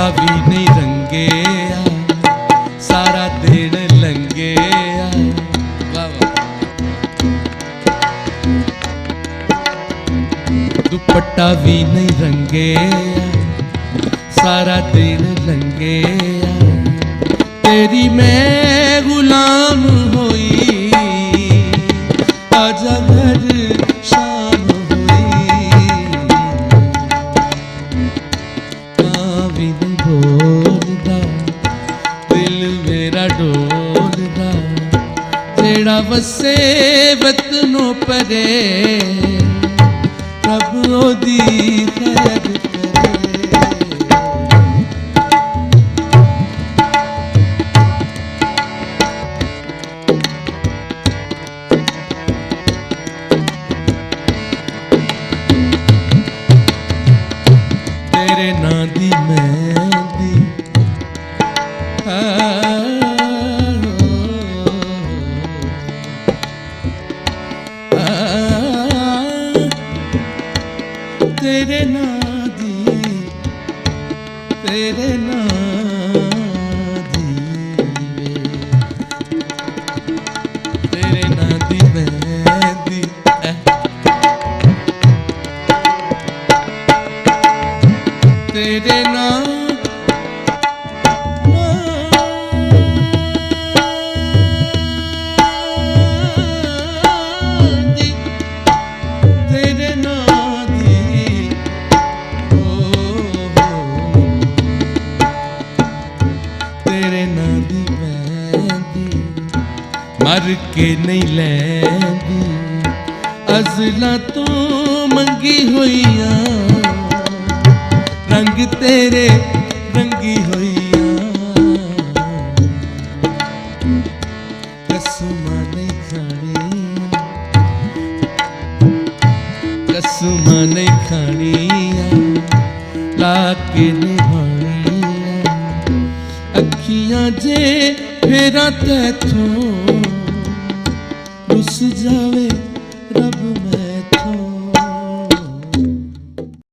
दुपट्टा भी नहीं रंगे सारा दिन लंगे दुपट्टा भी नहीं रंगे सारा दिन लंगे तेरी मैं गुलाम होई आजा घर शाम होई भी नहीं बोलदा दिल मेरा डोलदा जेड़ा वसे वतनों परे रब ओदी खैर तेरे नां दी मेहंदी तेरे नां दी तेरे नां दी तेरे नां दी मेहंदी तेरे नाम दी तेरे नाम दी तेरे नाम दी मेहंदी मर के नहीं लैंदी अज़ला तो मंगी होइया रंग तेरे रंगी होइया कसमा नहीं खानी कसमा नहीं खानिया लाके निभानिया अखियां जे फेरा तैथों रुस जावे रब मैं